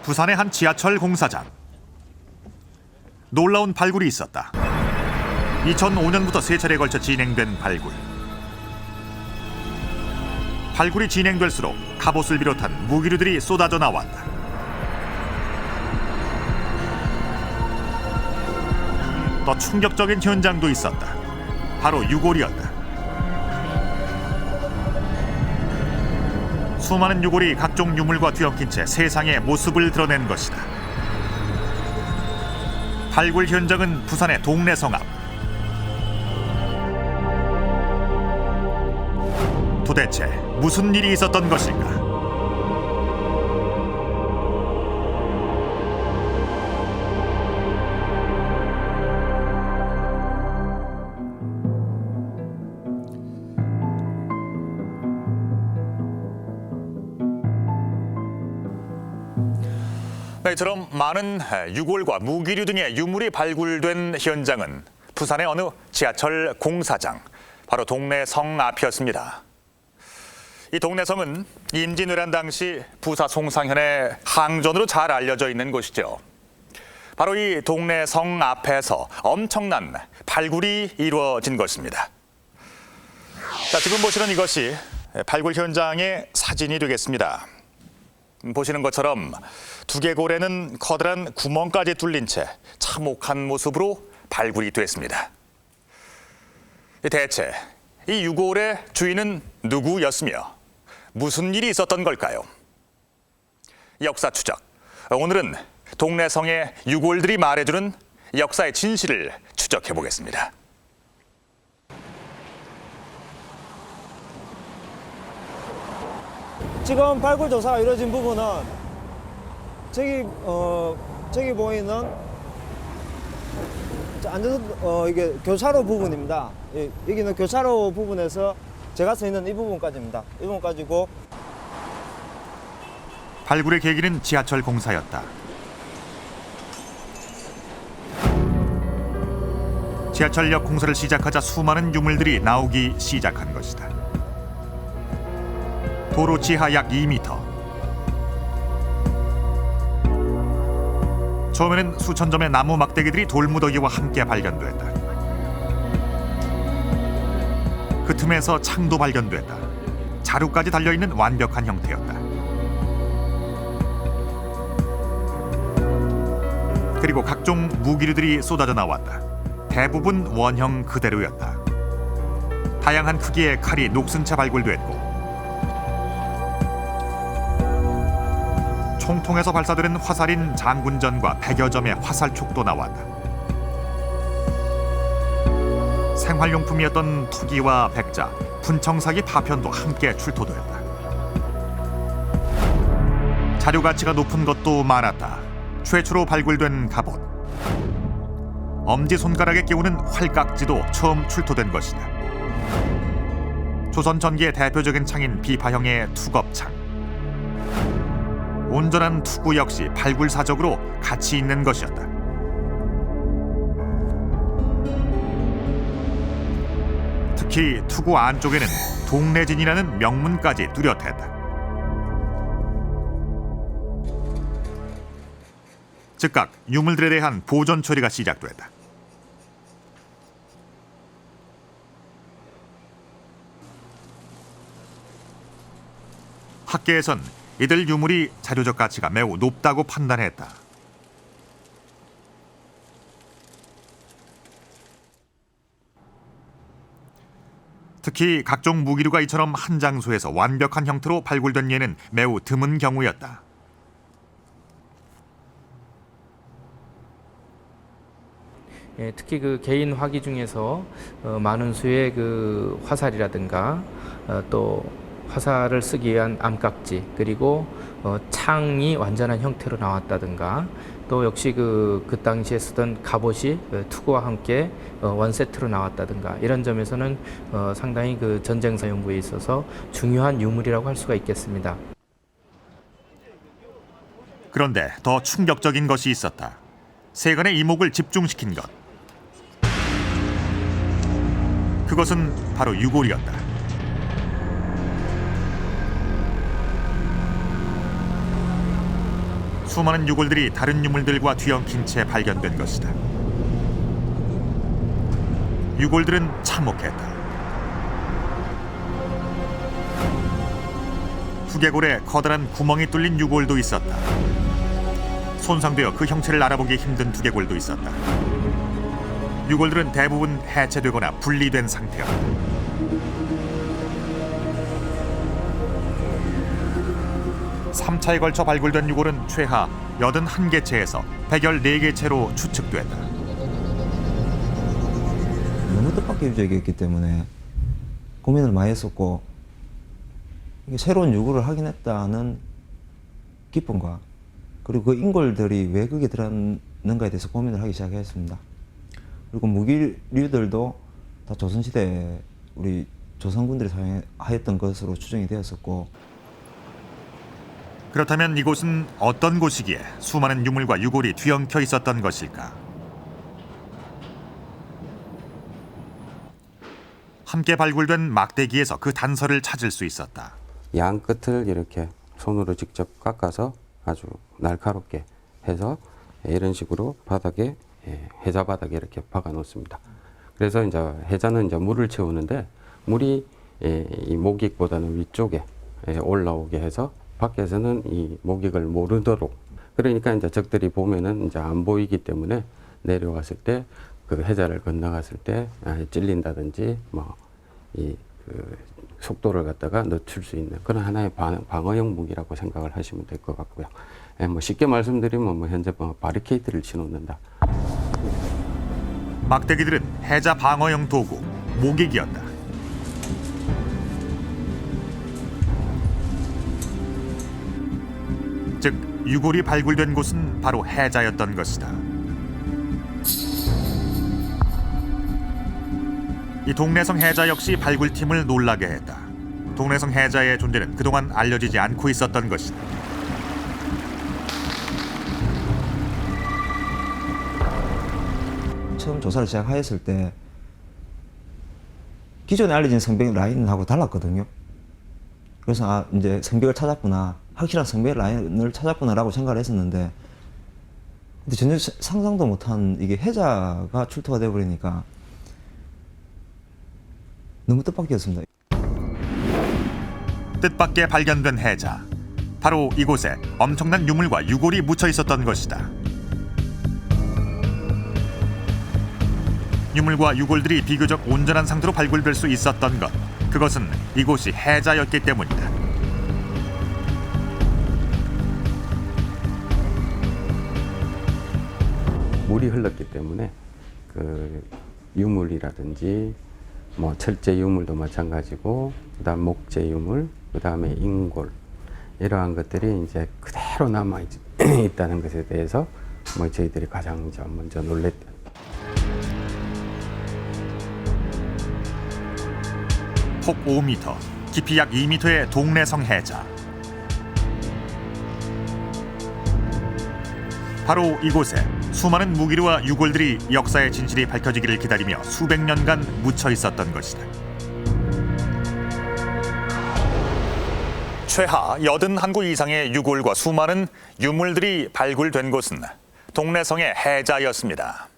부산의 한 지하철 공사장. 놀라운 발굴이 있었다. 2005년부터 3차례에 걸쳐 진행된 발굴. 발굴이 진행될수록 갑옷을 비롯한 무기류들이 쏟아져 나왔다. 더 충격적인 현장도 있었다. 바로 유골이었다. 수많은 유골이 각종 유물과 뒤엉킨 채 세상의 모습을 드러낸 것이다. 발굴 현장은 부산의 동래성 앞. 도대체 무슨 일이 있었던 것일까? 네, 이처럼 많은 유골과 무기류 등의 유물이 발굴된 현장은 부산의 어느 지하철 공사장, 바로 동래성 앞이었습니다. 이 동래성은 임진왜란 당시 부사 송상현의 항전으로 잘 알려져 있는 곳이죠. 바로 이 동래성 앞에서 엄청난 발굴이 이루어진 것입니다. 자, 지금 보시는 이것이 발굴 현장의 사진이 되겠습니다. 보시는 것처럼 두개골에는 커다란 구멍까지 뚫린 채 참혹한 모습으로 발굴이 됐습니다. 대체 이 유골의 주인은 누구였으며 무슨 일이 있었던 걸까요? 역사 추적. 오늘은 동래성의 유골들이 말해주는 역사의 진실을 추적해 보겠습니다. 지금 발굴 조사가 이루어진 부분은 저기 보이는 이게 교차로 부분입니다. 여기는 교차로 부분에서 제가 서 있는 이 부분까지입니다. 이 부분까지고. 발굴의 계기는 지하철 공사였다. 지하철역 공사를 시작하자 수많은 유물들이 나오기 시작한 것이다. 도로 지하 약 2m. 처음에는 수천 점의 나무 막대기들이 돌무더기와 함께 발견됐다. 그 틈에서 창도 발견됐다. 자루까지 달려있는 완벽한 형태였다. 그리고 각종 무기류들이 쏟아져 나왔다. 대부분 원형 그대로였다. 다양한 크기의 칼이 녹슨 채 발굴됐고 총통에서 발사되는 화살인 장군전과 100여 점의 화살촉도 나왔다. 생활용품이었던 투기와 백자, 분청사기 파편도 함께 출토되었다. 자료 가치가 높은 것도 많았다. 최초로 발굴된 갑옷. 엄지손가락에 끼우는 활깍지도 처음 출토된 것이다. 조선 전기의 대표적인 창인 비파형의 투겁창. 온전한 투구 역시 발굴 사적으로 가치 있는 것이었다. 특히 투구 안쪽에는 동래진이라는 명문까지 뚜렷했다. 즉각 유물들에 대한 보존 처리가 시작됐다. 학계에선 이들 유물이 자료적 가치가 매우 높다고 판단했다. 특히 각종 무기류가 이처럼 한 장소에서 완벽한 형태로 발굴된 예는 매우 드문 경우였다. 특히 그 개인 화기 중에서 많은 수의 그 화살이라든가 또 화살을 쓰기 위한 암깍지, 그리고 창이 완전한 형태로 나왔다든가, 또 역시 그 당시에 쓰던 갑옷이 투구와 함께 원세트로 나왔다든가, 이런 점에서는 상당히 그 전쟁사 연구에 있어서 중요한 유물이라고 할 수가 있겠습니다. 그런데 더 충격적인 것이 있었다. 세간의 이목을 집중시킨 것. 그것은 바로 유골이었다. 수많은 유골들이 다른 유물들과 뒤엉킨 채 발견된 것이다. 유골들은 참혹했다. 두개골에 커다란 구멍이 뚫린 유골도 있었다. 손상되어 그 형체를 알아보기 힘든 두개골도 있었다. 유골들은 대부분 해체되거나 분리된 상태였다. 3차에 걸쳐 발굴된 유골은 최하 81개체에서 114개체로 추측됐다. 너무 뜻밖의 때문에 고민을 많이 했었고, 이게 새로운 요구를 하긴 했다는 기쁨과, 그리고 그 인골들이 왜 거기에 들어갔는가에 대해서 고민을 하기 시작했습니다. 그리고 무기류들도 다 조선시대 우리 조선군들이 사용하였던 것으로 추정이 되었었고. 그렇다면 이곳은 어떤 곳이기에 수많은 유물과 유골이 뒤엉켜 있었던 것일까? 함께 발굴된 막대기에서 그 단서를 찾을 수 있었다. 양 끝을 이렇게 손으로 직접 깎아서 아주 날카롭게 해서 이런 식으로 바닥에, 해자 바닥에 이렇게 박아 놓습니다. 그래서 이제 해자는 이제 물을 채우는데, 물이 이 목익보다는 위쪽에 올라오게 해서 밖에서는 이 목익을 모르도록, 그러니까 이제 적들이 보면은 이제 안 보이기 때문에 내려왔을 때 그 해자를 건너갔을 때 찔린다든지 뭐 이 그 속도를 갖다가 늦출 수 있는 그런 하나의 방어용 무기라고 생각을 하시면 될 것 같고요. 뭐 쉽게 말씀드리면 뭐 현재 바리케이트를 치놓는다. 막대기들은 해자 방어용 도구, 목익이었다. 즉 유골이 발굴된 곳은 바로 해자였던 것이다. 이 동래성 해자 역시 발굴팀을 놀라게 했다. 동래성 해자의 존재는 그동안 알려지지 않고 있었던 것이다. 처음 조사를 시작하였을 때 기존에 알려진 성벽 라인하고 달랐거든요. 그래서 이제 성벽을 찾았구나, 확실한 성벽 라인을 찾았구나라고 생각을 했었는데, 근데 전혀 상상도 못한 이게 해자가 출토가 되어버리니까 너무 뜻밖이었습니다. 뜻밖의 발견된 해자. 바로 이곳에 엄청난 유물과 유골이 묻혀 있었던 것이다. 유물과 유골들이 비교적 온전한 상태로 발굴될 수 있었던 것, 그것은 이곳이 해자였기 때문이다. 물이 흘렀기 때문에 그 유물이라든지 뭐 철제 유물도 마찬가지고, 그다음 목재 유물, 그다음에 인골, 이러한 것들이 이제 그대로 남아 있다는 것에 대해서 뭐 저희들이 가장 먼저 놀랬던. 폭 5m, 깊이 약 2m의 동래성 해자. 바로 이곳에 수많은 무기류와 유골들이 역사의 진실이 밝혀지기를 기다리며 수백 년간 묻혀 있었던 것이다. 최하 81구 이상의 유골과 수많은 유물들이 발굴된 곳은 동래성의 해자였습니다.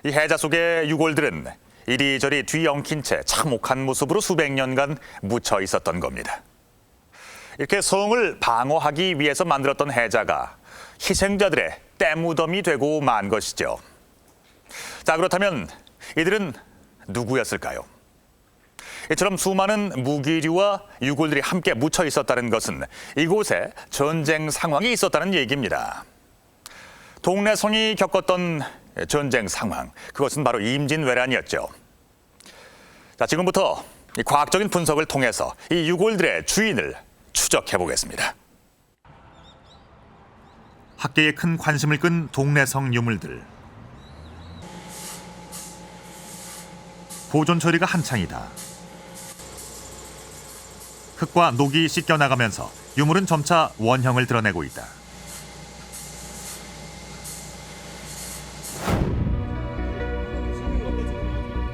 이 해자 속의 유골들은 이리저리 뒤엉킨 채 참혹한 모습으로 수백 년간 묻혀 있었던 겁니다. 이렇게 성을 방어하기 위해서 만들었던 해자가 희생자들의 때무덤이 되고 만 것이죠. 자, 그렇다면 이들은 누구였을까요? 이처럼 수많은 무기류와 유골들이 함께 묻혀 있었다는 것은 이곳에 전쟁 상황이 있었다는 얘기입니다. 동래성이 겪었던 전쟁 상황, 그것은 바로 임진왜란이었죠. 자, 지금부터 이 과학적인 분석을 통해서 이 유골들의 주인을 추적해 보겠습니다. 학계에 큰 관심을 끈 동래성 유물들. 보존 처리가 한창이다. 흙과 녹이 씻겨나가면서 유물은 점차 원형을 드러내고 있다.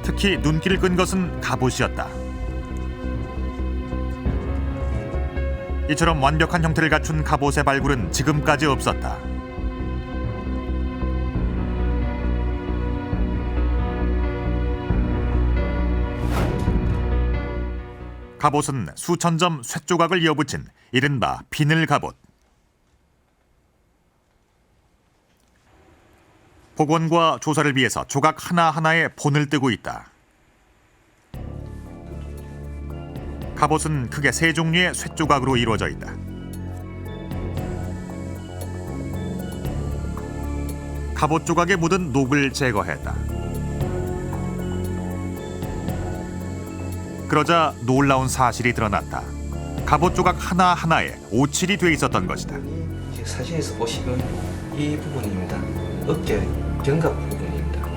특히 눈길을 끈 것은 갑옷이었다. 이처럼 완벽한 형태를 갖춘 갑옷의 발굴은 지금까지 없었다. 갑옷은 수천 점 쇳조각을 이어붙인 이른바 비늘 갑옷. 복원과 조사를 위해서 조각 하나하나에 본을 뜨고 있다. 갑옷은 크게 세 종류의 쇳조각으로 이루어져 있다. 갑옷 조각에 묻은 녹을 제거했다. 그러자 놀라운 사실이 드러났다. 갑옷 조각 하나하나에 오칠이 돼 있었던 것이다. 사진에서 보시면 이 부분입니다. 어깨 견갑 부분입니다.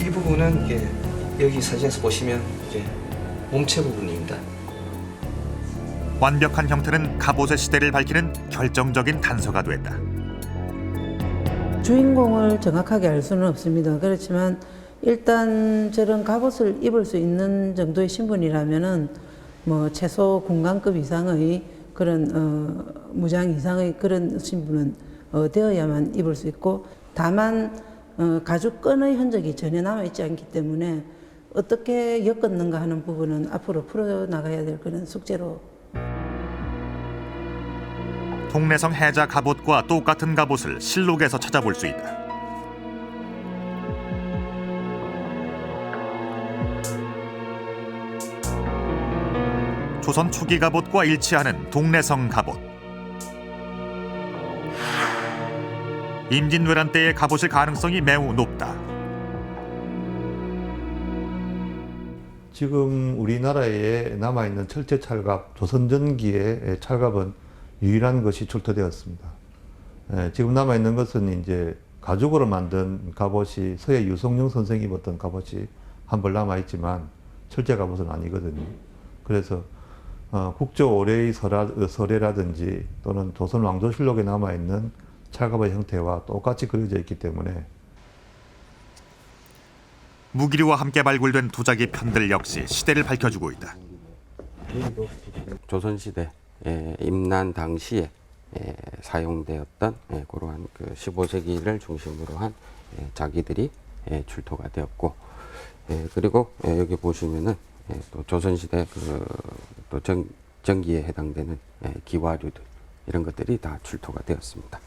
이 부분은 이게 여기 사진에서 보시면 이게 몸체 부분입니다. 완벽한 형태는 갑옷의 시대를 밝히는 결정적인 단서가 됐다. 주인공을 정확하게 알 수는 없습니다. 그렇지만 일단 저런 갑옷을 입을 수 있는 정도의 신분이라면은 뭐 최소 군관급 이상의 그런 무장 이상의 그런 신분은 되어야만 입을 수 있고, 다만 가죽끈의 흔적이 전혀 남아 있지 않기 때문에 어떻게 엮었는가 하는 부분은 앞으로 풀어나가야 될 그런 숙제로. 동래성 해자 갑옷과 똑같은 갑옷을 실록에서 찾아볼 수 있다. 조선 초기 갑옷과 일치하는 동래성 갑옷. 임진왜란 때의 갑옷일 가능성이 매우 높다. 지금 우리나라에 남아있는 철제 찰갑, 조선 전기의 찰갑은 유일한 것이 출토되었습니다. 지금 남아있는 것은 이제 가죽으로 만든 갑옷이 서해 유성룡 선생이 입었던 갑옷이 한 벌 남아있지만 철제 갑옷은 아니거든요. 그래서 국조 올해의 서래라든지 또는 조선 왕조실록에 남아있는 찰갑의 형태와 똑같이 그려져 있기 때문에 무기류와 함께 발굴된 도자기 편들 역시 시대를 밝혀주고 있다. 조선시대 임난 당시에 사용되었던 그러한 그 15세기를 중심으로 한 자기들이 출토가 되었고, 그리고 여기 보시면은 또 조선시대 또 전기에 해당되는 기와류들, 이런 것들이 다 출토가 되었습니다.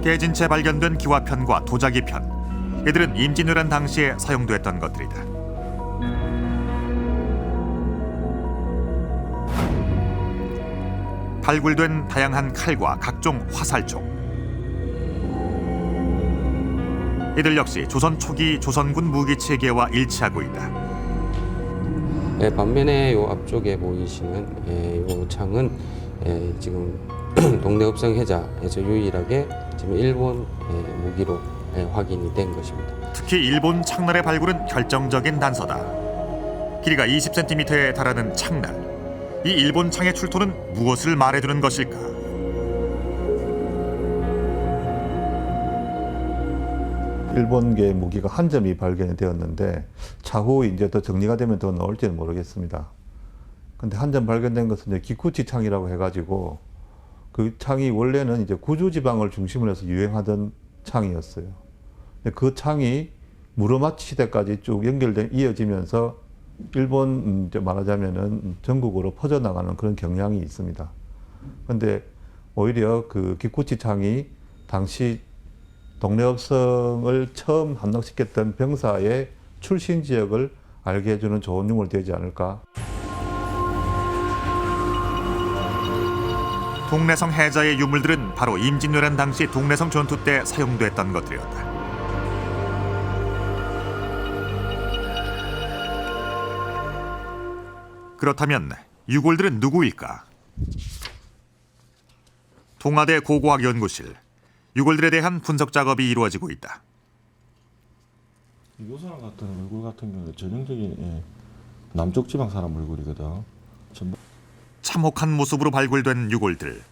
깨진 채 발견된 기와편과 도자기편, 이들은 임진왜란 당시에 사용됐던 것들이다. 발굴된 다양한 칼과 각종 화살총, 이들 역시 조선 초기 조선군 무기 체계와 일치하고 있다. 반면에 요 앞쪽에 보이시는 요 창은 지금 동래읍성 해자에서 유일하게 지금 일본 무기로 확인이 된 것입니다. 특히 일본 창날의 발굴은 결정적인 단서다. 길이가 20cm에 달하는 창날. 이 일본 창의 출토는 무엇을 말해주는 것일까? 일본계 무기가 한 점이 발견이 되었는데 차후 이제 더 정리가 되면 더 나올지는 모르겠습니다. 근데 한 점 발견된 것은 이제 기쿠치 창이라고 해가지고 그 창이 원래는 이제 구주 지방을 중심으로 해서 유행하던 창이었어요. 근데 그 창이 무로마치 시대까지 쭉 이어지면서 일본 이제 말하자면은 전국으로 퍼져나가는 그런 경향이 있습니다. 근데 오히려 그 기쿠치 창이 당시 동래읍성을 처음 함락시켰던 병사의 출신 지역을 알게 해주는 좋은 유물이 되지 않을까. 동래성 해자의 유물들은 바로 임진왜란 당시 동래성 전투 때 사용됐던 것들이었다. 그렇다면 유골들은 누구일까? 동아대 고고학연구실, 유골들에 대한 분석 작업이 이루어지고 있다. 요 사람 같은 얼굴 같은 경우는 전형적인 남쪽 지방 사람 얼굴이거든. 전부 참혹한 모습으로 발굴된 유골들.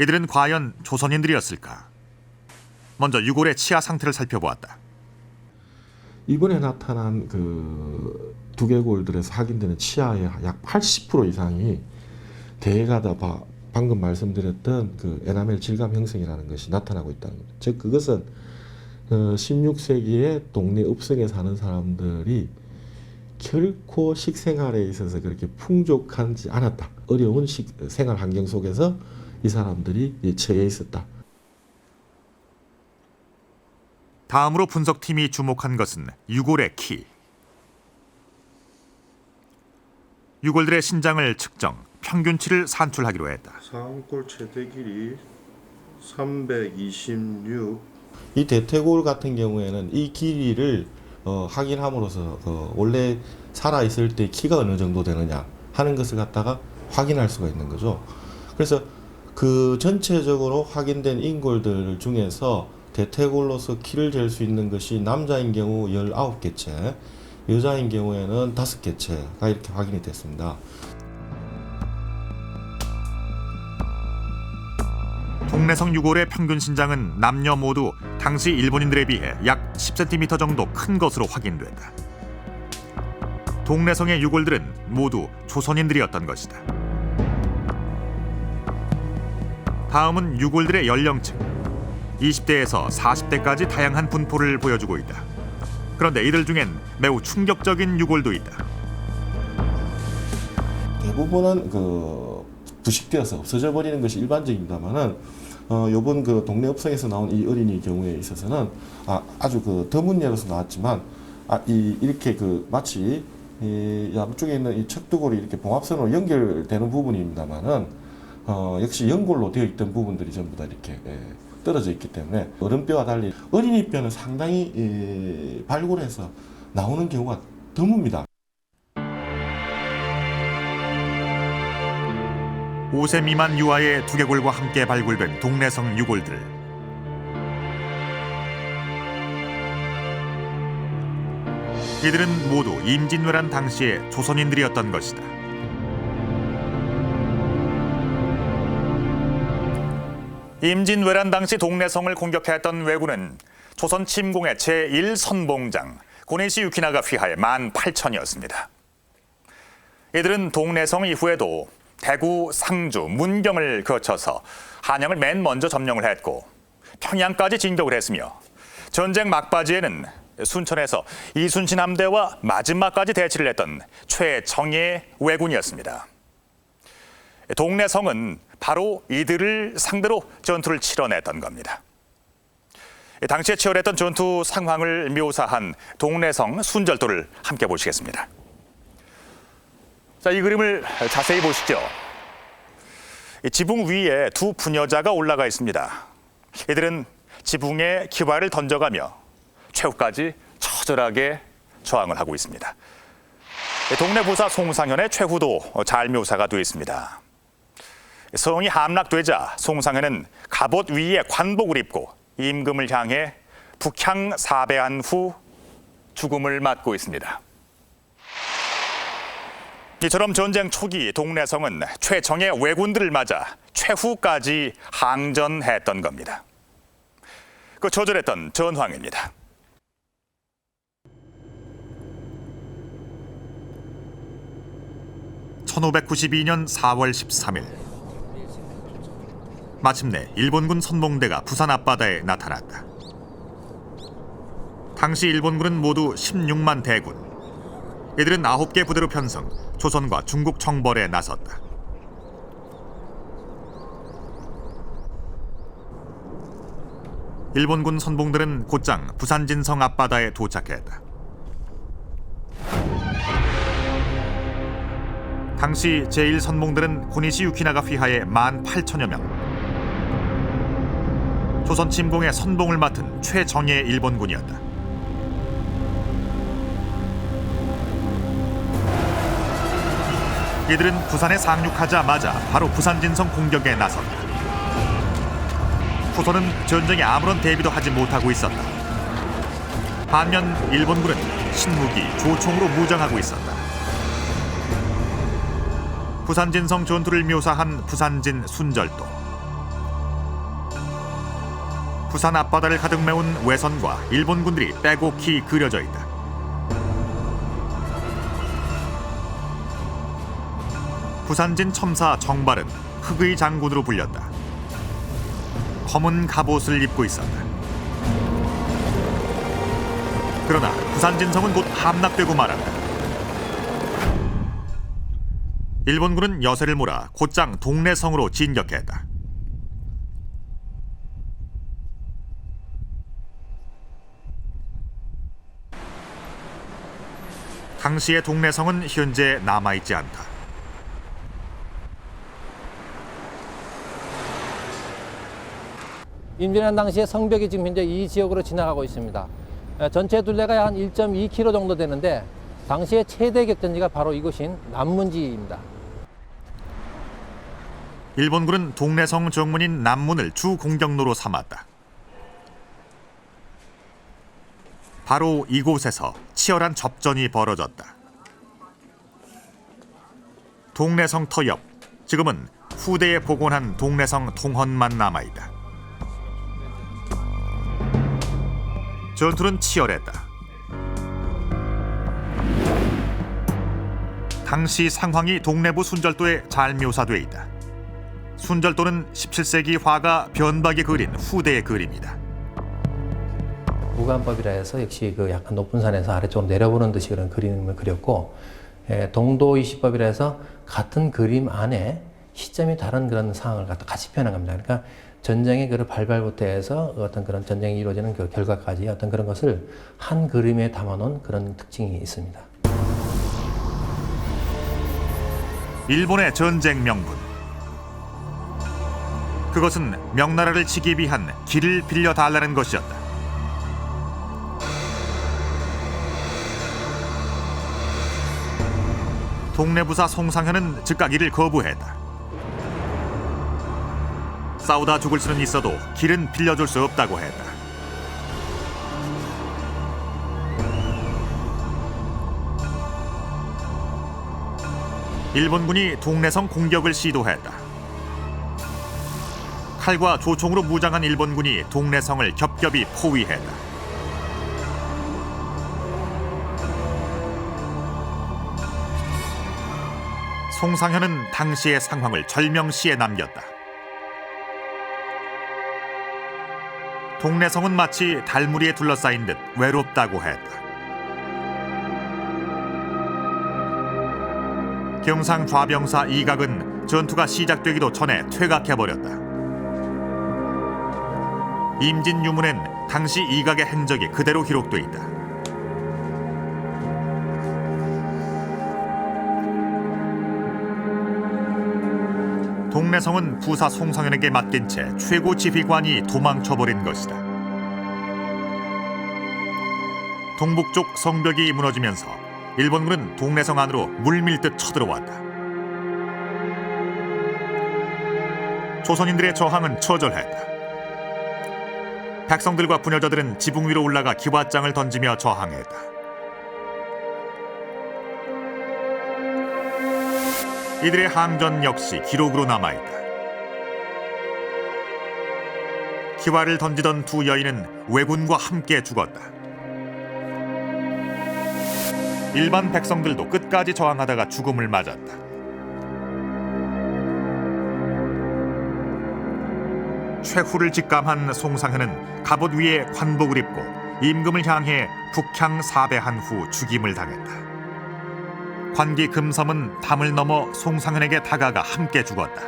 이들은 과연 조선인들이었을까? 먼저 유골의 치아 상태를 살펴보았다. 이번에 나타난 그 두개골들에서 확인되는 치아의 약 80% 이상이 대가다 방금 말씀드렸던 그 에나멜 질감 형성이라는 것이 나타나고 있다는 거죠. 즉 그것은 16세기에 동네 읍성에 사는 사람들이 결코 식생활에 있어서 그렇게 풍족하지 않았다. 어려운 생활 환경 속에서 이 사람들이 처해 있었다. 다음으로 분석팀이 주목한 것은 유골의 키. 유골들의 신장을 측정, 평균치를 산출하기로 했다. 상골 최대 길이 326. 이 대퇴골 같은 경우에는 이 길이를 확인함으로써 원래 살아있을 때 키가 어느 정도 되느냐 하는 것을 갖다가 확인할 수가 있는 거죠. 그래서 그 전체적으로 확인된 인골들 중에서 대퇴골로서 키를 잴 수 있는 것이 남자인 경우 19개체, 여자인 경우에는 5개체가 이렇게 확인이 됐습니다. 동래성 유골의 평균 신장은 남녀 모두 당시 일본인들에 비해 약 10cm 정도 큰 것으로 확인됐다. 동래성의 유골들은 모두 조선인들이었던 것이다. 다음은 유골들의 연령층. 20대에서 40대까지 다양한 분포를 보여주고 있다. 그런데 이들 중엔 매우 충격적인 유골도 있다. 대부분은 부식되어서 없어져 버리는 것이 일반적입니다만은 요번 그 동네 읍성에서 나온 이 어린이 경우에 있어서는 아주 드문 예로서 나왔지만 이렇게 마치 이 양쪽에 있는 이 척두골이 이렇게 봉합선으로 연결되는 부분입니다만은 역시 연골로 되어 있던 부분들이 전부 다 이렇게 떨어져 있기 때문에 어른뼈와 달리 어린이 뼈는 상당히 발굴해서 나오는 경우가 드뭅니다. 5세 미만 유아의 두개골과 함께 발굴된 동래성 유골들. 이들은 모두 임진왜란 당시의 조선인들이었던 것이다. 임진왜란 당시 동래성을 공격했던 왜군은 조선 침공의 제1선봉장 고니시 유키나가 휘하에 18,000이었습니다. 이들은 동래성 이후에도 대구, 상주, 문경을 거쳐서 한양을 맨 먼저 점령을 했고 평양까지 진격을 했으며 전쟁 막바지에는 순천에서 이순신 함대와 마지막까지 대치를 했던 최정예 왜군이었습니다. 동래성은 바로 이들을 상대로 전투를 치러냈던 겁니다. 당시에 치열했던 전투 상황을 묘사한 동래성 순절도를 함께 보시겠습니다. 자, 이 그림을 자세히 보시죠. 지붕 위에 두 부녀자가 올라가 있습니다. 이들은 지붕에 기와를 던져가며 최후까지 처절하게 저항을 하고 있습니다. 동래 부사 송상현의 최후도 잘 묘사가 되어 있습니다. 성이 함락되자 송상현은 갑옷 위에 관복을 입고 임금을 향해 북향 사배한 후 죽음을 맞고 있습니다. 이처럼 전쟁 초기 동래성은 최정예 왜군들을 맞아 최후까지 항전했던 겁니다. 그 처절했던 전황입니다. (1592년 4월 13일) 마침내 일본군 선봉대가 부산 앞바다에 나타났다. 당시 일본군은 모두 16만 대군. 이들은 9개 부대로 편성, 조선과 중국 청벌에 나섰다. 일본군 선봉들은 곧장 부산진성 앞바다에 도착했다. 당시 제1선봉들은 고니시 유키나가 휘하에 18,000여 명. 조선 침공의 선봉을 맡은 최정예 일본군이었다. 이들은 부산에 상륙하자마자 바로 부산진성 공격에 나섰다. 조선은 전쟁에 아무런 대비도 하지 못하고 있었다. 반면 일본군은 신무기, 조총으로 무장하고 있었다. 부산진성 전투를 묘사한 부산진 순절도. 부산 앞바다를 가득 메운 외선과 일본군들이 빼곡히 그려져 있다. 부산진 첨사 정발은 흑의 장군으로 불렸다. 검은 갑옷을 입고 있었다. 그러나 부산진성은 곧 함락되고 말았다. 일본군은 여세를 몰아 곧장 동래성으로 진격했다. 당시의 동래성은 현재 남아있지 않다. 임진왜란 당시에 성벽이 지금 현재 이 지역으로 지나가고 있습니다. 전체 둘레가 한 1.2km 정도 되는데 당시에 최대 격전지가 바로 이곳인 남문지입니다. 일본군은 동래성 정문인 남문을 주 공격로로 삼았다. 바로 이곳에서 치열한 접전이 벌어졌다. 동래성 터 옆, 지금은 후대에 복원한 동래성 통헌만 남아있다. 전투는 치열했다. 당시 상황이 동래부 순절도에 잘 묘사돼 있다. 순절도는 17세기 화가 변박이 그린 후대의 그림이다. 무관법이라 해서 역시 그 약간 높은 산에서 아래쪽으로 내려보는 듯이 그런 그림을 그렸고, 동도 20법이라 해서 같은 그림 안에 시점이 다른 그런 상황을 갖다 같이 표현한 겁니다. 그러니까 전쟁의 그 발발부터 해서 어떤 그런 전쟁이 이루어지는 그 결과까지 어떤 그런 것을 한 그림에 담아놓은 그런 특징이 있습니다. 일본의 전쟁 명분. 그것은 명나라를 치기 위한 길을 빌려달라는 것이었다. 동래부사 송상현은 즉각 이를 거부했다. 싸우다 죽을 수는 있어도 길은 빌려줄 수 없다고 했다. 일본군이 동래성 공격을 시도했다. 칼과 조총으로 무장한 일본군이 동래성을 겹겹이 포위했다. 송상현은 당시의 상황을 절명시에 남겼다. 동래성은 마치 달무리에 둘러싸인 듯 외롭다고 했다. 경상 좌병사 이각은 전투가 시작되기도 전에 퇴각해버렸다. 임진유문엔 당시 이각의 행적이 그대로 기록돼 있다. 동래성은 부사 송상현에게 맡긴 채 최고 지휘관이 도망쳐버린 것이다. 동북쪽 성벽이 무너지면서 일본군은 동래성 안으로 물밀듯 쳐들어왔다. 조선인들의 저항은 처절했다. 백성들과 부녀자들은 지붕 위로 올라가 기왓장을 던지며 저항했다. 이들의 항전 역시 기록으로 남아있다. 기와를 던지던 두 여인은 왜군과 함께 죽었다. 일반 백성들도 끝까지 저항하다가 죽음을 맞았다. 최후를 직감한 송상현은 갑옷 위에 관복을 입고 임금을 향해 북향 사배한 후 죽임을 당했다. 관기 금섬은 담을 넘어 송상현에게 다가가 함께 죽었다.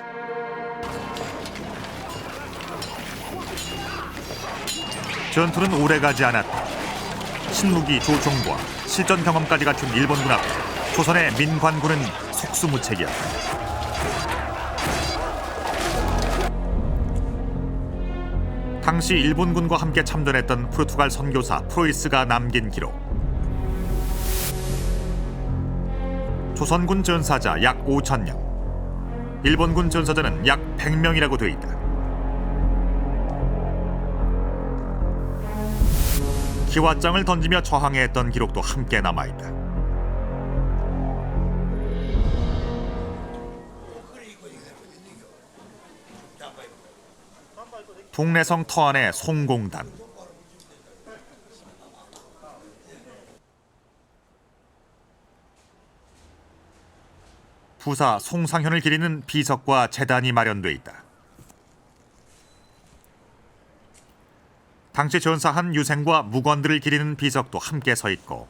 전투는 오래가지 않았다. 신무기 조총과 실전 경험까지 갖춘 일본군 앞에 조선의 민관군은 속수무책이었다. 당시 일본군과 함께 참전했던 포르투갈 선교사 프로이스가 남긴 기록. 조선군 전사자 약 5,000명, 일본군 전사자는 약 100명이라고 돼 있다. 기왓장을 던지며 저항했던 기록도 함께 남아있다. 동래성 터 안의 송공단. 부사 송상현을 기리는 비석과 제단이 마련돼 있다. 당시 전사한 유생과 묵원들을 기리는 비석도 함께 서 있고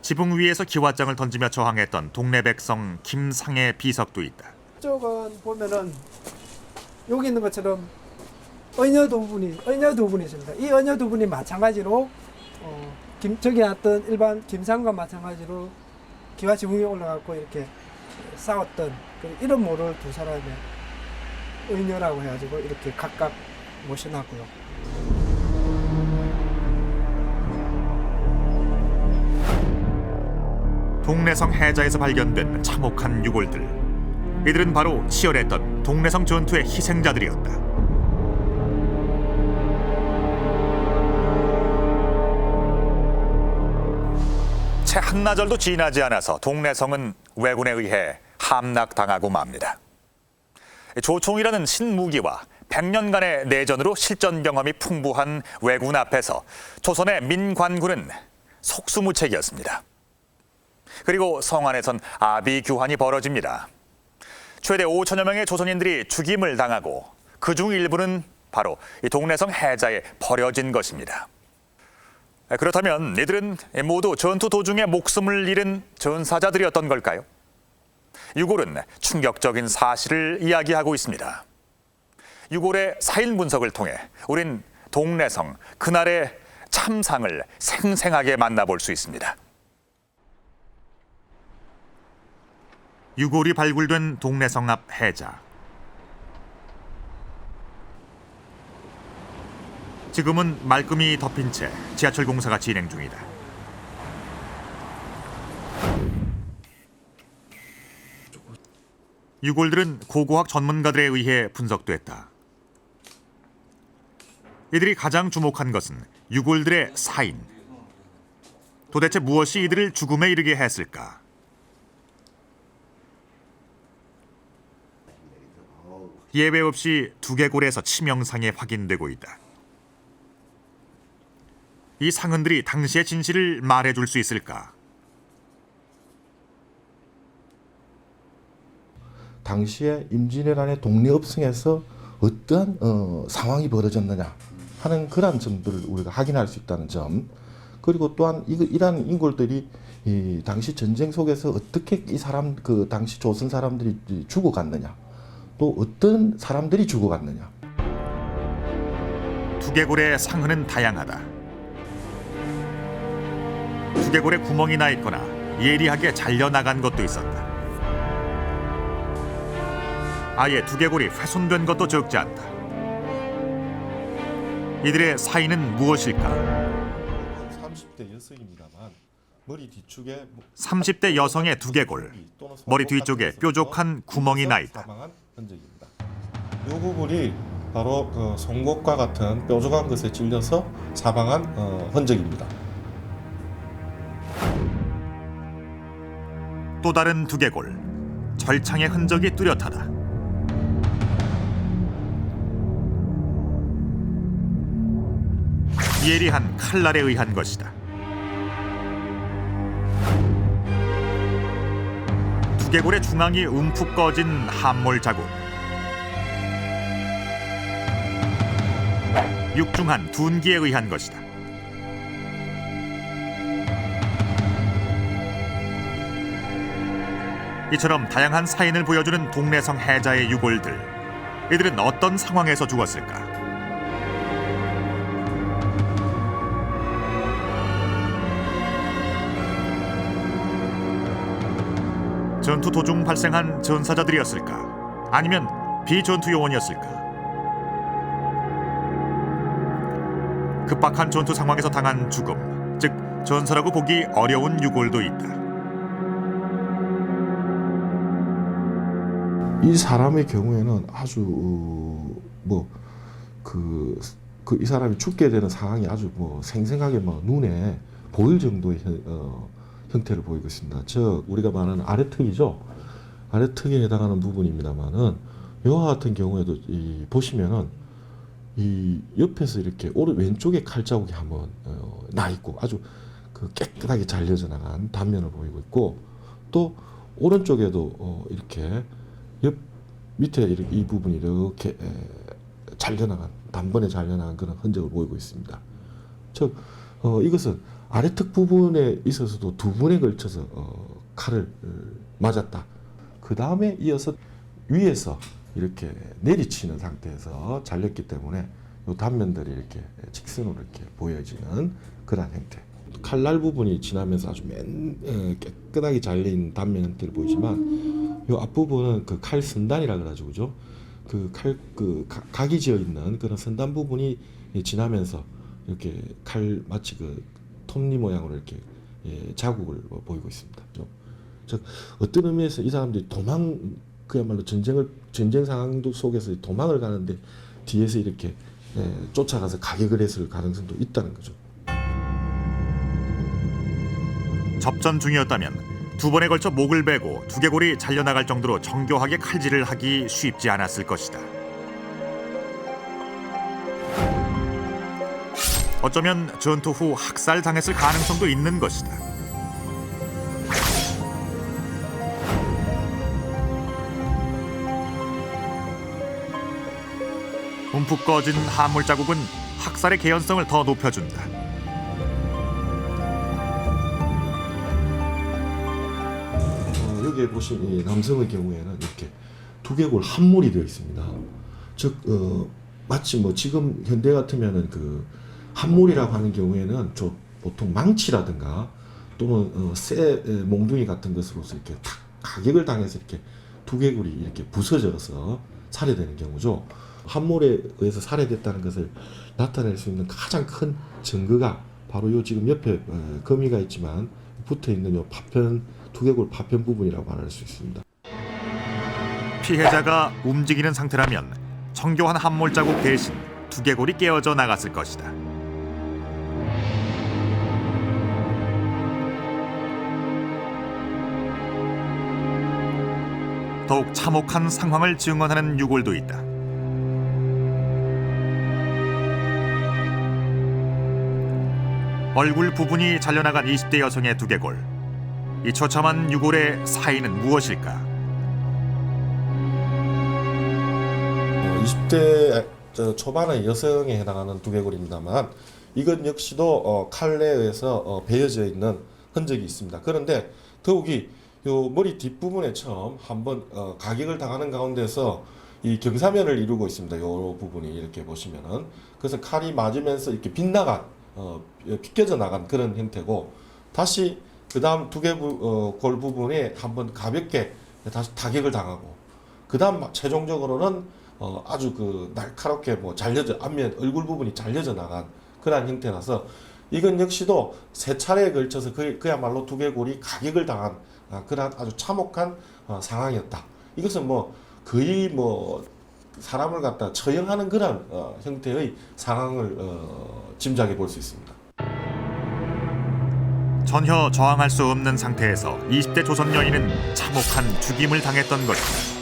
지붕 위에서 기와장을 던지며 저항했던 동네 백성 김상의 비석도 있다. 이쪽은 보면은 여기 있는 것처럼 언여 두 분이 있습니다. 이 언여 두 분이 마찬가지로 저기 났던 일반 김상과 마찬가지로 기와 지붕에 올라가고 이렇게 싸웠던 이런 모를 두 사람의 언여라고 해가지고 이렇게 각각 모셔놨고요. 동래성 해자에서 발견된 참혹한 유골들. 이들은 바로 치열했던 동래성 전투의 희생자들이었다. 채 한나절도 지나지 않아서 동래성은 왜군에 의해 함락당하고 맙니다. 조총이라는 신무기와 100년간의 내전으로 실전 경험이 풍부한 왜군 앞에서 조선의 민관군은 속수무책이었습니다. 그리고 성 안에선 아비규환이 벌어집니다. 최대 5천여 명의 조선인들이 죽임을 당하고 그중 일부는 바로 이 동래성 해자에 버려진 것입니다. 그렇다면 이들은 모두 전투 도중에 목숨을 잃은 전사자들이었던 걸까요? 유골은 충격적인 사실을 이야기하고 있습니다. 유골의 사인 분석을 통해 우린 동래성 그날의 참상을 생생하게 만나볼 수 있습니다. 유골이 발굴된 동래성 앞 해자. 지금은 말끔히 덮인 채 지하철 공사가 진행 중이다. 유골들은 고고학 전문가들에 의해 분석됐다. 이들이 가장 주목한 것은 유골들의 사인. 도대체 무엇이 이들을 죽음에 이르게 했을까? 예외 없이 두개골에서 치명상이 확인되고 있다. 이 상흔들이 당시의 진실을 말해줄 수 있을까? 당시에 임진왜란의 동래읍성에서 어떠한 상황이 벌어졌느냐 하는 그런 점들을 우리가 확인할 수 있다는 점, 그리고 또한 이러한 인골들이 이 당시 전쟁 속에서 어떻게 그 당시 조선 사람들이 죽어갔느냐, 또 어떤 사람들이 죽어갔느냐. 두개골의 상흔은 다양하다. 두개골에 구멍이 나 있거나 예리하게 잘려나간 것도 있었다. 아예 두개골이 훼손된 것도 적지 않다. 이들의 사인은 무엇일까? 30대 여성입니다만 머리 뒤쪽에 30대 여성의 두개골, 머리 뒤쪽에 뾰족한 구멍이 나 있다. 사망한 흔적입니다. 이 부분이 바로 그 송곳과 같은 뾰족한 것에 찔려서 사망한 흔적입니다. 또 다른 두개골, 절창의 흔적이 뚜렷하다. 예리한 칼날에 의한 것이다. 두개골의 중앙이 움푹 꺼진 함몰 자국. 육중한 둔기에 의한 것이다. 이처럼 다양한 사인을 보여주는 동래성 해자의 유골들. 이들은 어떤 상황에서 죽었을까? 전투 도중 발생한 전사자들이었을까? 아니면 비전투 요원이었을까? 급박한 전투 상황에서 당한 죽음, 즉 전사라고 보기 어려운 유골도 있다. 이 사람의 경우에는 아주 이 사람이 죽게 되는 상황이 아주 생생하게 눈에 보일 정도의 형태를 보이고 있습니다. 즉 우리가 말하는 아래턱이죠. 아래턱에 해당하는 부분입니다만은 이와 같은 경우에도 보시면은 이 옆에서 이렇게 왼쪽에 칼자국이 한번 나 있고 아주 깨끗하게 잘려져 나간 단면을 보이고 있고, 또 오른쪽에도 이렇게 옆 밑에 이렇게 이 부분이 이렇게 잘려나간 단번에 잘려나간 그런 흔적을 보이고 있습니다. 즉 이것은 아래턱 부분에 있어서도 두 번에 걸쳐서 칼을 맞았다. 그 다음에 이어서 위에서 이렇게 내리치는 상태에서 잘렸기 때문에 이 단면들이 이렇게 직선으로 이렇게 보여지는 그러한 형태. 칼날 부분이 지나면서 아주 깨끗하게 잘린 단면 형태를 보이지만 이 앞부분은 그 칼 선단이라 그러죠, 그죠? 각이 지어 있는 그런 선단 부분이 지나면서 이렇게 칼 마치 그 톱니 모양으로 이렇게 자국을 보이고 있습니다. 즉 어떤 의미에서 이 사람들이 그야말로 전쟁 상황 속에서 도망을 가는데 뒤에서 이렇게 쫓아가서 가격을 했을 가능성도 있다는 거죠. 접전 중이었다면 두 번에 걸쳐 목을 베고 두개골이 잘려나갈 정도로 정교하게 칼질을 하기 쉽지 않았을 것이다. 어쩌면 전투 후 학살당했을 가능성도 있는 것이다. 움푹 꺼진 함몰 자국은 학살의 개연성을 더 높여준다. 여기에 보시면 이 남성의 경우에는 이렇게 두개골 함몰이 되어 있습니다. 즉 마치 뭐 지금 현대 같으면은 그 함몰이라고 하는 경우에는 보통 망치라든가 또는 쇠 몽둥이 같은 것으로서 이렇게 탁 가격을 당해서 이렇게 두개골이 이렇게 부서져서 살해되는 경우죠. 함몰에 의해서 살해됐다는 것을 나타낼 수 있는 가장 큰 증거가 바로 요 지금 옆에 거미가 있지만 붙어 있는 요 파편, 두개골 파편 부분이라고 말할 수 있습니다. 피해자가 움직이는 상태라면 정교한 함몰 자국 대신 두개골이 깨어져 나갔을 것이다. 더욱 참혹한 상황을 증언하는 유골도 있다. 얼굴 부분이 잘려나간 20대 여성의 두개골. 이 처참한 유골의 사인은 무엇일까? 20대 초반의 여성에 해당하는 두개골입니다만 이것 역시도 칼에 의해서 베어져 있는 흔적이 있습니다. 그런데 더욱이 요 머리 뒷부분에 처음 한번 가격을 당하는 가운데서 이 경사면을 이루고 있습니다. 요 부분이 이렇게 보시면은 그래서 칼이 맞으면서 이렇게 빗나간 빗겨져 나간 그런 형태고 다시 그 다음 두개골 부분에 한번 가볍게 다시 타격을 당하고 그 다음 최종적으로는 아주 그 날카롭게 뭐 잘려져 앞면 얼굴 부분이 잘려져 나간 그러한 형태라서 이건 역시도 세 차례에 걸쳐서 그야말로 두개골이 가격을 당한 그러한 아주 참혹한 상황이었다. 이것은 뭐 거의 뭐 사람을 갖다 처형하는 그런 형태의 상황을 짐작해 볼 수 있습니다. 전혀 저항할 수 없는 상태에서 20대 조선 여인은 참혹한 죽임을 당했던 것이다.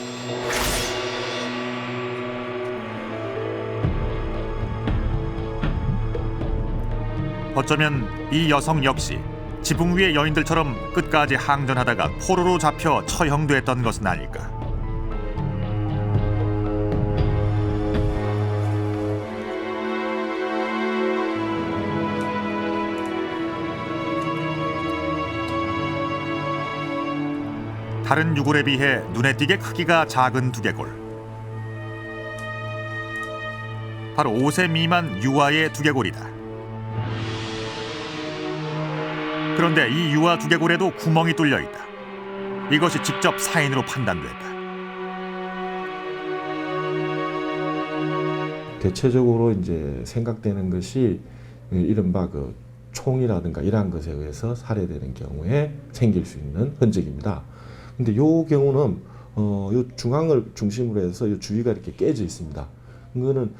어쩌면 이 여성 역시 지붕 위의 여인들처럼 끝까지 항전하다가 포로로 잡혀 처형됐던 것은 아닐까. 다른 유골에 비해 눈에 띄게 크기가 작은 두개골. 바로 5세 미만 유아의 두개골이다. 그런데 이 유아 두개골에도 구멍이 뚫려 있다. 이것이 직접 사인으로 판단된다. 대체적으로 이제 생각되는 것이 이른바 그 총이라든가 이러한 것에 의해서 살해되는 경우에 생길 수 있는 흔적입니다. 근데 요 경우는 요 중앙을 중심으로 해서 요 주위가 이렇게 깨져 있습니다. 이거는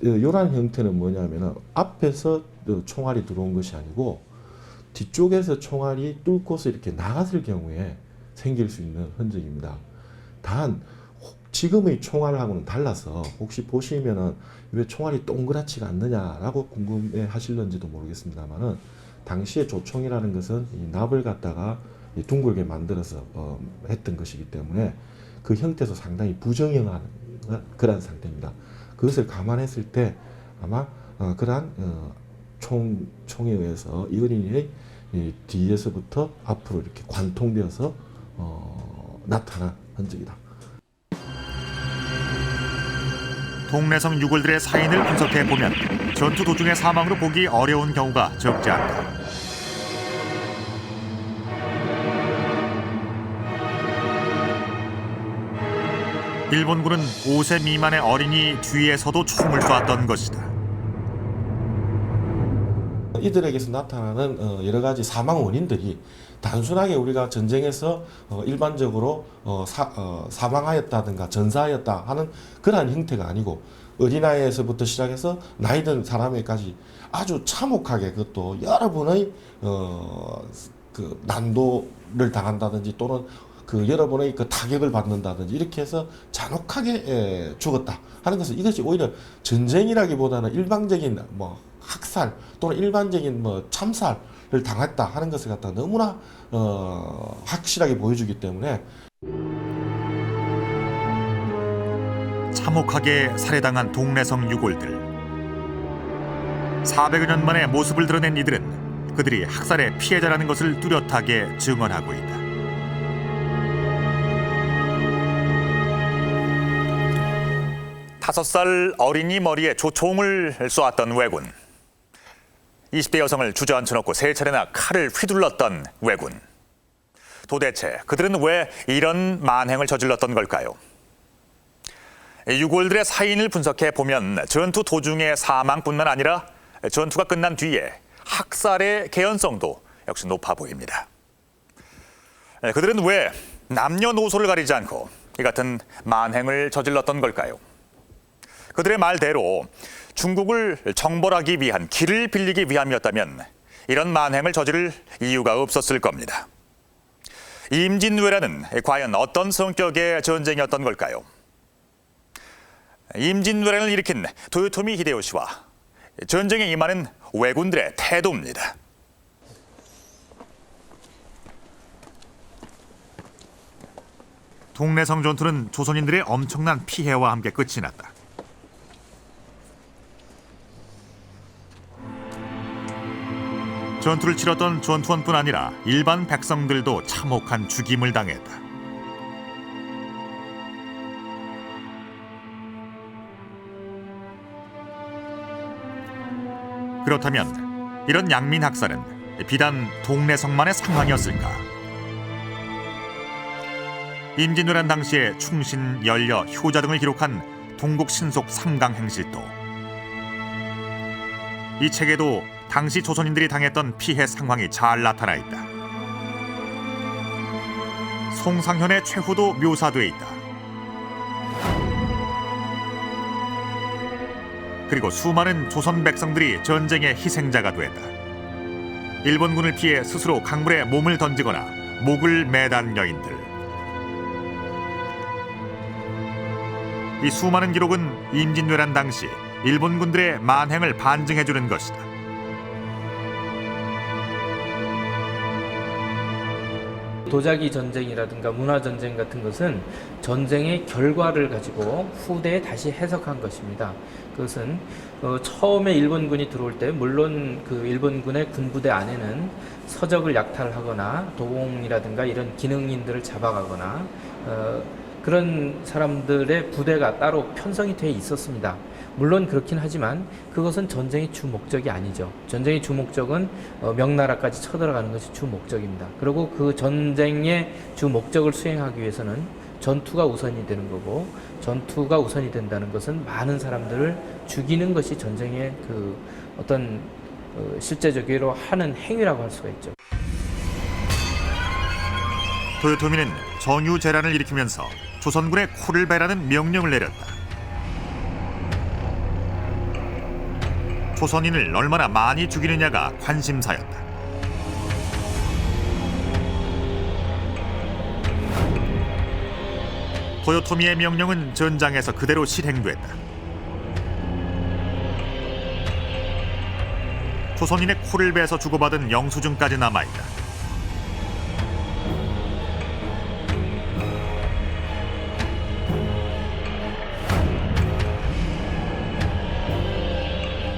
요런 형태는 뭐냐면은 앞에서 총알이 들어온 것이 아니고 뒤쪽에서 총알이 뚫고서 이렇게 나갔을 경우에 생길 수 있는 흔적입니다. 단 지금의 총알하고는 달라서 혹시 보시면은 왜 총알이 동그랗지가 않느냐라고 궁금해 하실런지도 모르겠습니다만은 당시에 조총이라는 것은 이 납을 갖다가 둥글게 만들어서 했던 것이기 때문에 그 형태도 상당히 부정형한 그런 상태입니다. 그것을 감안했을 때 아마 그러한 총에 의해서 이 어린이의 뒤에서부터 앞으로 이렇게 관통되어서 나타난 흔적이다. 동래성 유골들의 사인을 분석해 보면 전투 도중의 사망으로 보기 어려운 경우가 적지 않다. 일본군은 5세 미만의 어린이 뒤에서도 총을 쏘았던 것이다. 이들에게서 나타나는 여러 가지 사망 원인들이 단순하게 우리가 전쟁에서 일반적으로 사망하였다든가 전사하였다 하는 그러한 형태가 아니고 어린아이에서부터 시작해서 나이 든 사람에까지 아주 참혹하게 그것도 여러 번의 그 난도를 당한다든지 또는 그 여러 번의 그 타격을 받는다든지 이렇게 해서 잔혹하게 죽었다 하는 것은 이것이 오히려 전쟁이라기보다는 일방적인 뭐 학살 또는 일반적인 뭐 참살을 당했다 하는 것을 갖다 너무나 확실하게 보여주기 때문에 참혹하게 살해당한 동래성 유골들. 400여 년 만에 모습을 드러낸 이들은 그들이 학살의 피해자라는 것을 뚜렷하게 증언하고 있다. 다섯 살 어린이 머리에 조총을 쏘았던 왜군. 20대 여성을 주저앉혀놓고 3차례나 칼을 휘둘렀던 왜군. 도대체 그들은 왜 이런 만행을 저질렀던 걸까요? 유골들의 사인을 분석해 보면 전투 도중의 사망뿐만 아니라 전투가 끝난 뒤에 학살의 개연성도 역시 높아 보입니다. 그들은 왜 남녀노소를 가리지 않고 이 같은 만행을 저질렀던 걸까요? 그들의 말대로 중국을 정벌하기 위한 길을 빌리기 위함이었다면 이런 만행을 저지를 이유가 없었을 겁니다. 임진왜란은 과연 어떤 성격의 전쟁이었던 걸까요? 임진왜란을 일으킨 도요토미 히데요시와 전쟁에 임하는 왜군들의 태도입니다. 동래성 전투는 조선인들의 엄청난 피해와 함께 끝이 났다. 전투를 치렀던 전투원뿐 아니라 일반 백성들도 참혹한 죽임을 당했다. 그렇다면 이런 양민학살은 비단 동래성만의 상황이었을까? 임진왜란 당시에 충신, 연려, 효자 등을 기록한 동국신속 3강 행실도, 이 책에도 당시 조선인들이 당했던 피해 상황이 잘 나타나 있다. 송상현의 최후도 묘사돼 있다. 그리고 수많은 조선 백성들이 전쟁의 희생자가 됐다. 일본군을 피해 스스로 강물에 몸을 던지거나 목을 매단 여인들. 이 수많은 기록은 임진왜란 당시 일본군들의 만행을 반증해주는 것이다. 도자기 전쟁이라든가 문화 전쟁 같은 것은 전쟁의 결과를 가지고 후대에 다시 해석한 것입니다. 그것은 처음에 일본군이 들어올 때 물론 그 일본군의 군부대 안에는 서적을 약탈하거나 도공이라든가 이런 기능인들을 잡아가거나 그런 사람들의 부대가 따로 편성이 되어 있었습니다. 물론 그렇긴 하지만 그것은 전쟁의 주 목적이 아니죠. 전쟁의 주 목적은 명나라까지 쳐들어가는 것이 주 목적입니다. 그리고 그 전쟁의 주 목적을 수행하기 위해서는 전투가 우선이 되는 거고, 전투가 우선이 된다는 것은 많은 사람들을 죽이는 것이 전쟁의 그 어떤 실제적으로 하는 행위라고 할 수가 있죠. 도요토미는 정유재란을 일으키면서 조선군의 코를 베라는 명령을 내렸다. 조선인을 얼마나 많이 죽이느냐가 관심사였다. 도요토미의 명령은 전장에서 그대로 실행됐다. 조선인의 코를 베서 주고받은 영수증까지 남아있다.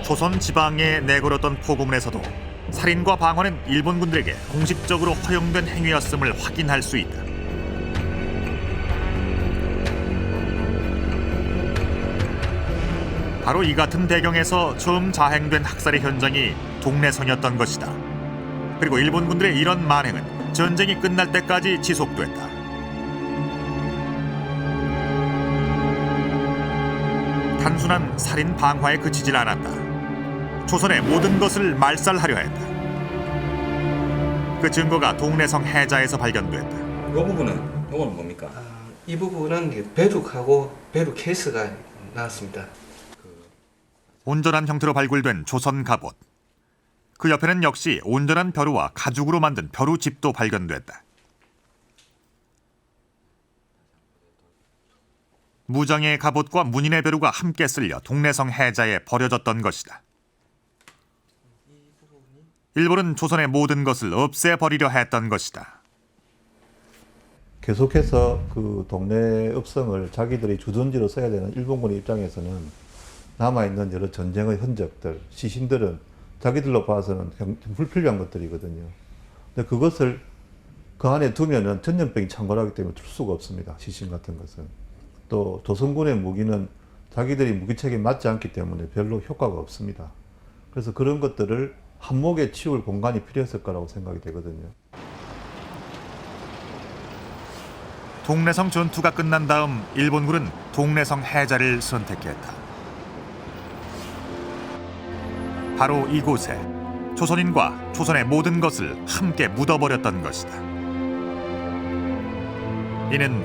조선 지방에 내걸었던 포고문에서도 살인과 방화는 일본군들에게 공식적으로 허용된 행위였음을 확인할 수 있다. 바로 이 같은 배경에서 처음 자행된 학살의 현장이 동래성이었던 것이다. 그리고 일본군들의 이런 만행은 전쟁이 끝날 때까지 지속됐다. 단순한 살인 방화에 그치질 않았다. 조선의 모든 것을 말살하려 했다. 그 증거가 동래성 해자에서 발견됐다. 이 부분은 이건 뭡니까? 이 부분은 배룩하고 배룩 케이스가 나왔습니다. 온전한 형태로 발굴된 조선 갑옷. 그 옆에는 역시 온전한 벼루와 가죽으로 만든 벼루집도 발견됐다. 무장의 갑옷과 문인의 벼루가 함께 쓸려 동래성 해자에 버려졌던 것이다. 일본은 조선의 모든 것을 없애버리려 했던 것이다. 계속해서 그 동네 읍성을 자기들이 주둔지로 써야 되는 일본군의 입장에서는 남아있는 여러 전쟁의 흔적들, 시신들은 자기들로 봐서는 불필요한 것들이거든요. 근데 그것을 그 안에 두면은 전염병이 창궐하기 때문에 둘 수가 없습니다. 시신 같은 것은. 또 조선군의 무기는 자기들이 무기체계에 맞지 않기 때문에 별로 효과가 없습니다. 그래서 그런 것들을 한몫에 치울 공간이 필요했을 거라고 생각이 되거든요. 동래성 전투가 끝난 다음 일본군은 동래성 해자를 선택했다. 바로 이곳에 조선인과 조선의 모든 것을 함께 묻어버렸던 것이다. 이는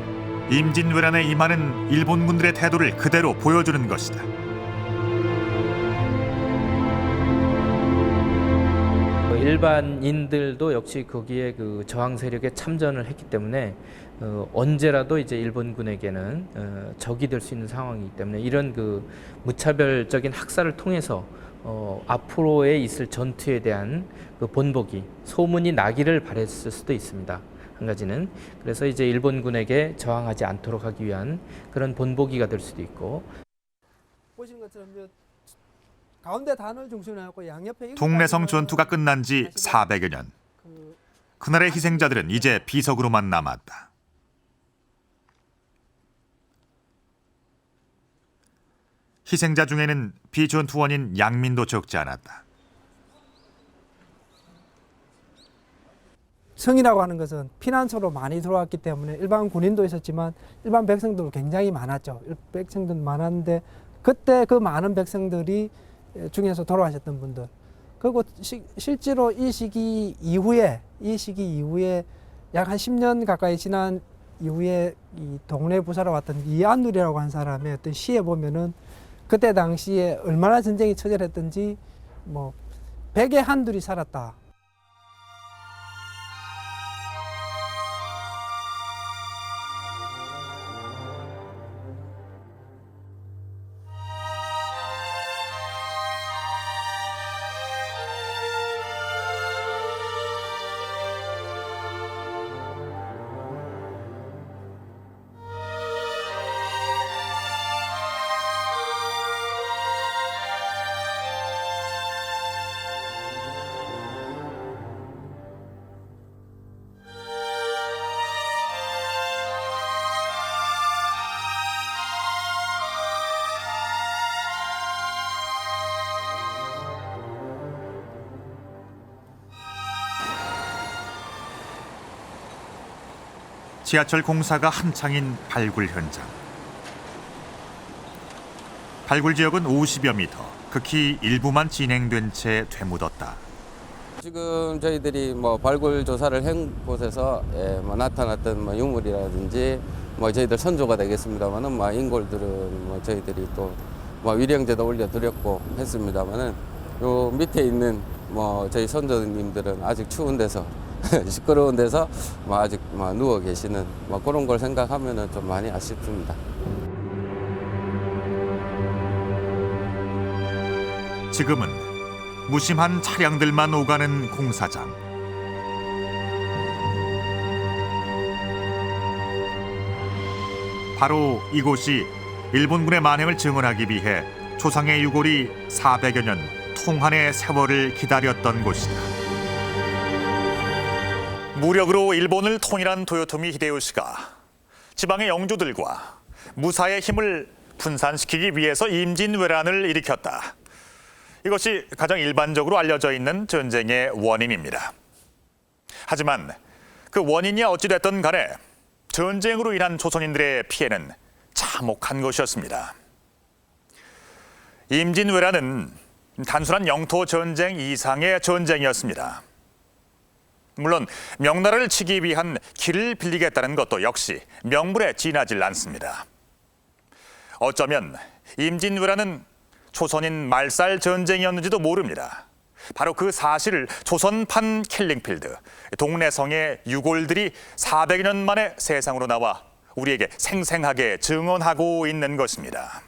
임진왜란에 임하는 일본군들의 태도를 그대로 보여주는 것이다. 일반인들도 역시 거기에 그 저항 세력에 참전을 했기 때문에 언제라도 이제 일본군에게는 적이 될 수 있는 상황이기 때문에 이런 그 무차별적인 학살을 통해서 앞으로에 있을 전투에 대한 그 본보기, 소문이 나기를 바랬을 수도 있습니다. 한 가지는 그래서 이제 일본군에게 저항하지 않도록 하기 위한 그런 본보기가 될 수도 있고. 보시는 것처럼 가운데 단을 중심으로 해갖고 양옆에 동래성 전투가 끝난 지 400여 년. 그날의 희생자들은 이제 비석으로만 남았다. 희생자 중에는 비전투원인 양민도 적지 않았다. 성이라고 하는 것은 피난처로 많이 들어왔기 때문에 일반 군인도 있었지만 일반 백성도 굉장히 많았죠. 백성들 많았는데 그때 그 많은 백성들이 중에서 돌아가셨던 분들. 그리고 실제로 이 시기 이후에 약 한 10년 가까이 지난 이후에 이 동네 부사로 왔던 이안누리라고 한 사람의 어떤 시에 보면은 그때 당시에 얼마나 전쟁이 처절했던지 뭐 100에 한둘이 살았다. 지하철 공사가 한창인 발굴 현장. 발굴 지역은 50여 미터, 극히 일부만 진행된 채 되묻었다. 지금 저희들이 발굴 조사를 한 곳에서 나타났던 유물이라든지 저희들 선조가 되겠습니다만은 인골들은 저희들이 또 위령제도 올려드렸고 했습니다만은 요 밑에 있는 저희 선조님들은 아직 추운 데서 시끄러운 데서 아직 누워 계시는 그런 걸 생각하면은 좀 많이 아쉽습니다. 지금은 무심한 차량들만 오가는 공사장. 바로 이곳이 일본군의 만행을 증언하기 위해 조상의 유골이 400여 년 통한의 세월을 기다렸던 곳이다. 무력으로 일본을 통일한 도요토미 히데요시가 지방의 영주들과 무사의 힘을 분산시키기 위해서 임진왜란을 일으켰다. 이것이 가장 일반적으로 알려져 있는 전쟁의 원인입니다. 하지만 그 원인이 어찌됐든 간에 전쟁으로 인한 조선인들의 피해는 참혹한 것이었습니다. 임진왜란은 단순한 영토 전쟁 이상의 전쟁이었습니다. 물론 명나라를 치기 위한 길을 빌리겠다는 것도 역시 명분에 지나질 않습니다. 어쩌면 임진왜란은 조선인 말살 전쟁이었는지도 모릅니다. 바로 그 사실을 조선판 킬링필드, 동래성의 유골들이 400여 년 만에 세상으로 나와 우리에게 생생하게 증언하고 있는 것입니다.